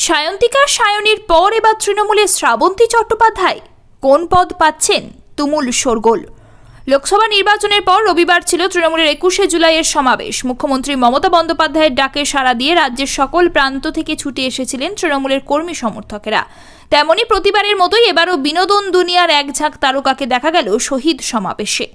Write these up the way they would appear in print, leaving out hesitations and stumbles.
সায়ন্তিকা সায়নীর পর এবার তৃণমূলে শ্রাবন্তী চট্টোপাধ্যায় কোন পদ পাচ্ছেন? তুমুল শোরগোল। লোকসভা নির্বাচনের পর রবিবার ছিল তৃণমূলের 21শে জুলাইয়ের সমাবেশ। মুখ্যমন্ত্রী মমতা বন্দ্যোপাধ্যায়ের ডাকে সাড়া দিয়ে রাজ্যের সকল প্রান্ত থেকে ছুটে এসেছিলেন তৃণমূলের কর্মী সমর্থকেরা। তেমনি প্রতিবারের মতোই এবারও বিনোদন দুনিয়ার এক ঝাঁক তারকাকে দেখা গেল শহীদ সমাবেশে।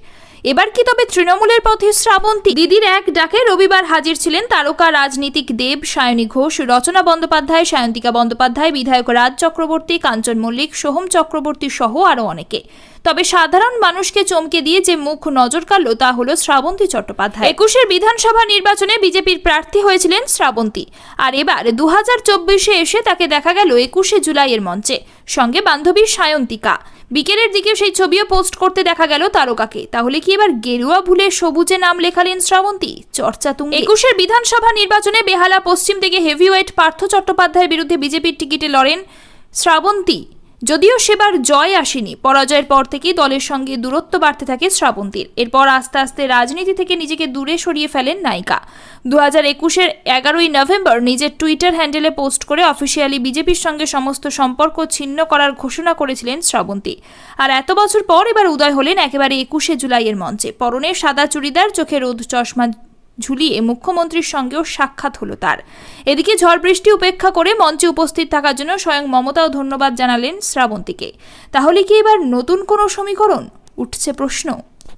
এবার কি তবে তৃণমূলের পথে শ্রাবন্তী? দিদির এক ডাকে রবিবার হাজির ছিলেন তারকা রাজনীতিক দেব, সায়নী ঘোষ, রচনা বন্দ্যোপাধ্যায়, সায়ন্তিকা বন্দ্যোপাধ্যায়, বিধায়ক রাজ চক্রবর্তী, কাঞ্চন মল্লিক, সোহম চক্রবর্তী সহ আরও অনেকে। তবে সাধারণ মানুষকে চমকে দিয়ে যে মুখ নজর কাড়ল তা হলো শ্রাবন্তী চট্টোপাধ্যায়। 21শে বিধানসভা নির্বাচনে বিজেপির প্রার্থী হয়েছিলেন শ্রাবন্তী, আর এবার 2024-এ এসে তাকে দেখা গেল 21শে জুলাইয়ের মঞ্চে, সঙ্গে বান্ধবী সায়ন্তিকা। বিকেলের দিকে সেই ছবিও পোস্ট করতে দেখা গেল তারকাকে। তাহলে কি এবার গেরুয়া ভুলে সবুজে নাম লেখালেন শ্রাবন্তী? চর্চা তুঙ্গে। 21শে বিধানসভা নির্বাচনে বেহালা পশ্চিম থেকে হেভিওয়েট পার্থ চট্টোপাধ্যায়ের বিরুদ্ধে বিজেপির টিকিটে লড়েন শ্রাবন্তী। যদিও সেবার জয় আসেনি, পরাজয়ের পর থেকেই দলের সঙ্গে দূরত্ব বাড়তে থাকে শ্রাবন্তীর। এরপর আস্তে আস্তে রাজনীতি থেকে নিজেকে দূরে সরিয়ে ফেলেন নায়িকা। 2021-এর 11ই নভেম্বর নিজের টুইটার হ্যান্ডেলে পোস্ট করে অফিসিয়ালি বিজেপির সঙ্গে সমস্ত সম্পর্ক ছিন্ন করার ঘোষণা করেছিলেন শ্রাবন্তী। আর এত বছর পর এবার উদয় হলেন একেবারে 21শে জুলাইয়ের মঞ্চে। পরনে সাদা চুড়িদার, চোখে রোদ চশমা ঝুলিয়ে মুখ্যমন্ত্রীর সঙ্গেও সাক্ষাৎ হলো তার। এদিকে ঝড় বৃষ্টি উপেক্ষা করে মঞ্চে উপস্থিত থাকার জন্য স্বয়ং মমতাও ধন্যবাদ জানালেন শ্রাবন্তীকে। তাহলে কি এবার নতুন কোনো সমীকরণ? উঠছে প্রশ্ন।